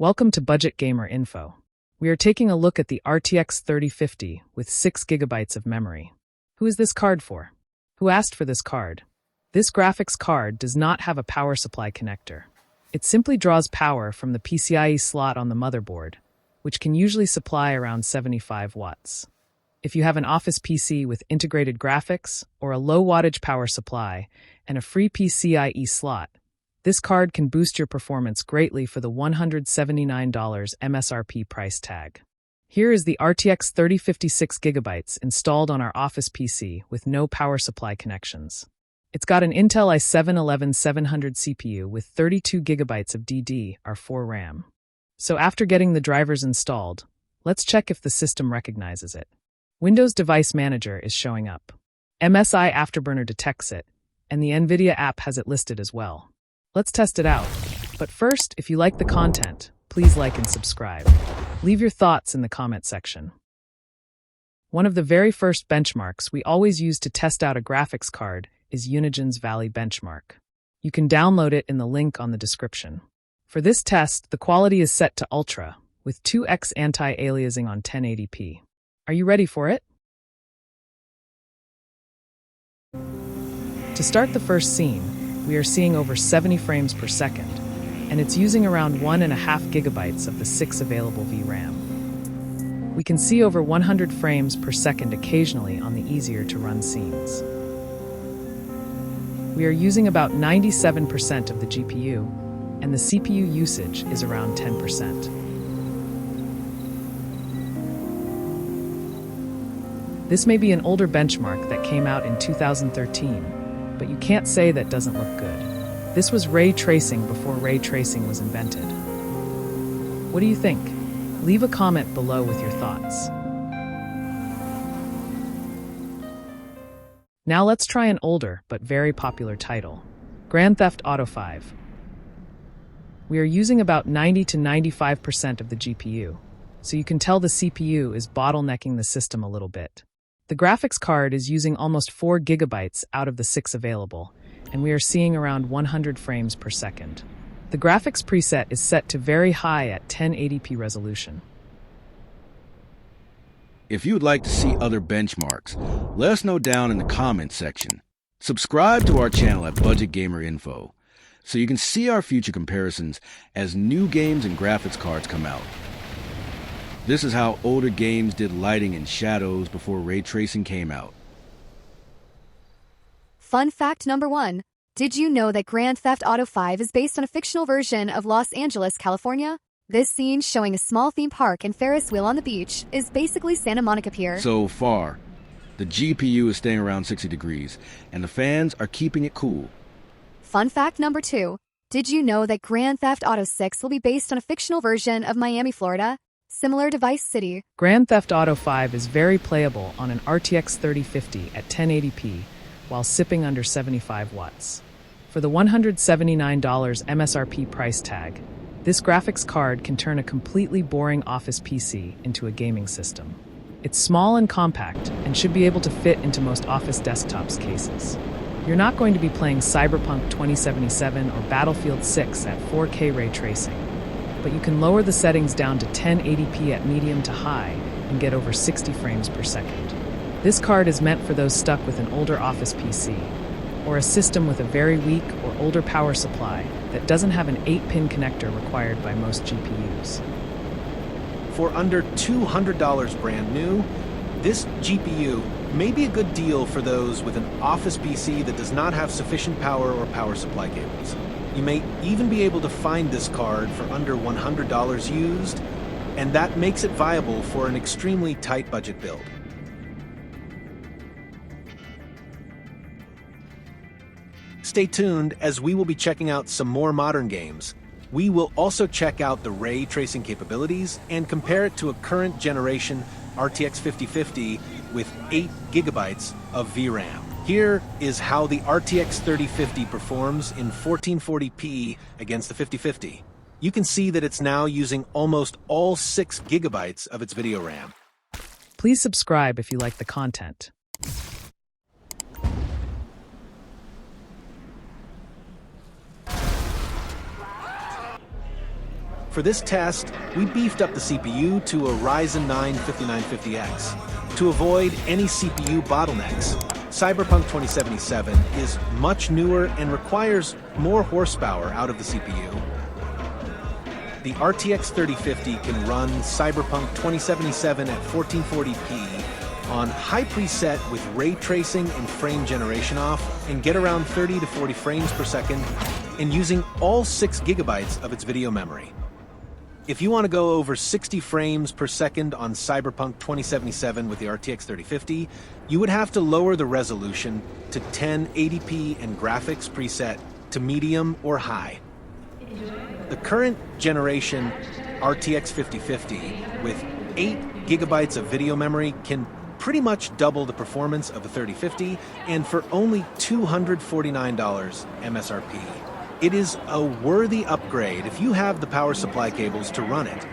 Welcome to Budget Gamer Info. We are taking a look at the RTX 3050 with 6 gigabytes of memory. Who is this card for? Who asked for this card? This graphics card does not have a power supply connector. It simply draws power from the PCIe slot on the motherboard, which can usually supply around 75 watts. If you have an office PC with integrated graphics or a low-wattage power supply and a free PCIe slot, this card can boost your performance greatly for the $179 MSRP price tag. Here is the RTX 3050 6GB installed on our office PC with no power supply connections. It's got an Intel i7-11700 CPU with 32 GB of DDR4 RAM. So after getting the drivers installed, let's check if the system recognizes it. Windows Device Manager is showing up. MSI Afterburner detects it, and the NVIDIA app has it listed as well. Let's test it out. But first, if you like the content, please like and subscribe. Leave your thoughts in the comment section. One of the very first benchmarks we always use to test out a graphics card is Unigine's Valley benchmark. You can download it in the link on the description. For this test, the quality is set to Ultra, with 2x anti-aliasing on 1080p. Are you ready for it? To start the first scene, we are seeing over 70 frames per second, and it's using around 1.5 gigabytes of the 6 available VRAM. We can see over 100 frames per second occasionally on the easier-to-run scenes. We are using about 97% of the GPU, and the CPU usage is around 10%. This may be an older benchmark that came out in 2013, but you can't say that doesn't look good. This was ray tracing before ray tracing was invented. What do you think? Leave a comment below with your thoughts. Now let's try an older but very popular title, Grand Theft Auto 5. We are using about 90 to 95% of the GPU, so you can tell the CPU is bottlenecking the system a little bit. The graphics card is using almost 4 gigabytes out of the 6 available, and we are seeing around 100 frames per second. The graphics preset is set to very high at 1080p resolution. If you would like to see other benchmarks, let us know down in the comments section. Subscribe to our channel at Budget Gamer Info, so you can see our future comparisons as new games and graphics cards come out. This is how older games did lighting and shadows before ray tracing came out. Fun fact number 1. Did you know that Grand Theft Auto 5 is based on a fictional version of Los Angeles, California? This scene showing a small theme park and Ferris wheel on the beach is basically Santa Monica Pier. So far, the GPU is staying around 60 degrees, and the fans are keeping it cool. Fun fact number 2. Did you know that Grand Theft Auto 6 will be based on a fictional version of Miami, Florida? Similar to Vice City. Grand Theft Auto 5 is very playable on an RTX 3050 at 1080p while sipping under 75 watts. For the $179 MSRP price tag, this graphics card can turn a completely boring office PC into a gaming system. It's small and compact and should be able to fit into most office desktops cases. You're not going to be playing Cyberpunk 2077 or Battlefield 6 at 4K ray tracing, but you can lower the settings down to 1080p at medium to high and get over 60 frames per second. This card is meant for those stuck with an older office PC, or a system with a very weak or older power supply that doesn't have an 8-pin connector required by most GPUs. For under $200 brand new, this GPU may be a good deal for those with an office PC that does not have sufficient power or power supply cables. You may even be able to find this card for under $100 used, and that makes it viable for an extremely tight budget build. Stay tuned as we will be checking out some more modern games. We will also check out the ray tracing capabilities and compare it to a current generation RTX 5050 with 8 gigabytes of VRAM. Here is how the RTX 3050 performs in 1440p against the 5050. You can see that it's now using almost all 6 gigabytes of its video RAM. Please subscribe if you like the content. For this test, we beefed up the CPU to a Ryzen 9 5950X. To avoid any CPU bottlenecks, Cyberpunk 2077 is much newer and requires more horsepower out of the CPU. The RTX 3050 can run Cyberpunk 2077 at 1440p on high preset with ray tracing and frame generation off, and get around 30 to 40 frames per second, and using all 6 gigabytes of its video memory. If you want to go over 60 frames per second on Cyberpunk 2077 with the RTX 3050, you would have to lower the resolution to 1080p and graphics preset to medium or high. The current generation RTX 5050 with 8 gigabytes of video memory can pretty much double the performance of the 3050, and for only $249 MSRP. It is a worthy upgrade if you have the power supply cables to run it.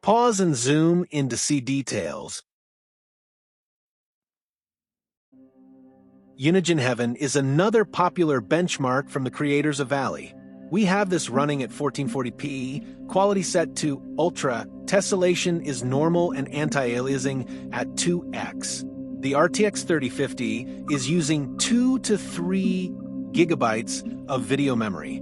Pause and zoom in to see details. Unigine Heaven is another popular benchmark from the creators of Valley. We have this running at 1440p, quality set to Ultra, tessellation is normal and anti-aliasing at 2x. The RTX 3050 is using 2 to 3 gigabytes of video memory.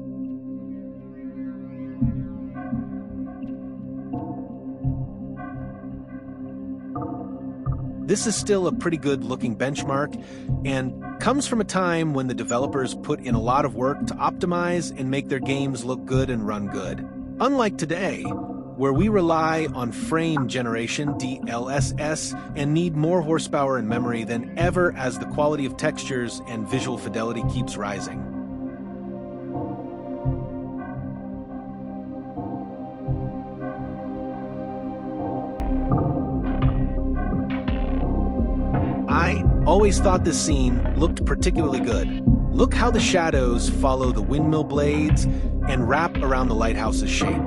This is still a pretty good looking benchmark and comes from a time when the developers put in a lot of work to optimize and make their games look good and run good. Unlike today, where we rely on frame generation DLSS and need more horsepower and memory than ever as the quality of textures and visual fidelity keeps rising. I always thought this scene looked particularly good. Look how the shadows follow the windmill blades and wrap around the lighthouse's shape.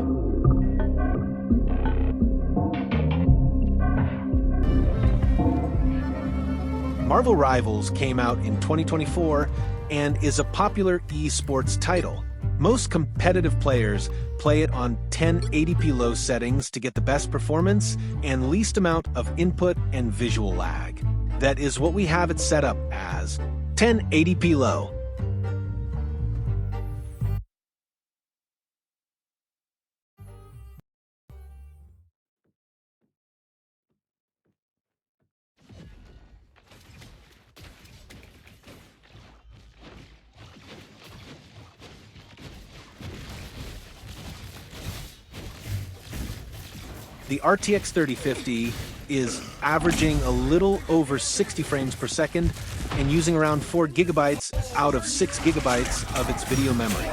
Marvel Rivals came out in 2024 and is a popular esports title. Most competitive players play it on 1080p low settings to get the best performance and least amount of input and visual lag. That is what we have it set up as, 1080p low. The RTX 3050 is averaging a little over 60 frames per second and using around 4 gigabytes out of 6 gigabytes of its video memory.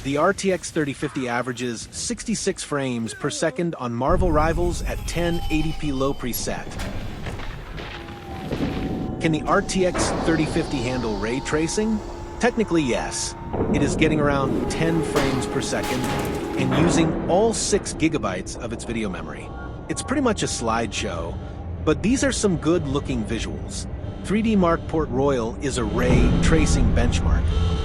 The RTX 3050 averages 66 frames per second on Marvel Rivals at 1080p low preset. Can the RTX 3050 handle ray tracing? Technically, yes. It is getting around 10 frames per second and using all 6 gigabytes of its video memory. It's pretty much a slideshow, but these are some good-looking visuals. 3D Mark Port Royal is a ray tracing benchmark.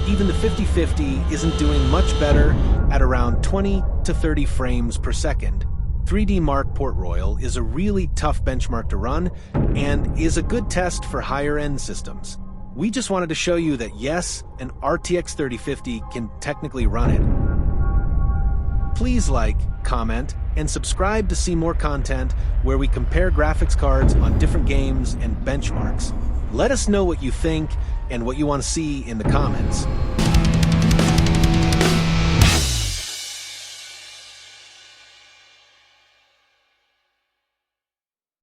Even the 5050 isn't doing much better at around 20 to 30 frames per second. 3D Mark Port Royal is a really tough benchmark to run and is a good test for higher-end systems. We just wanted to show you that yes, an RTX 3050 can technically run it. Please like, comment, and subscribe to see more content where we compare graphics cards on different games and benchmarks. Let us know what you think and what you want to see in the comments.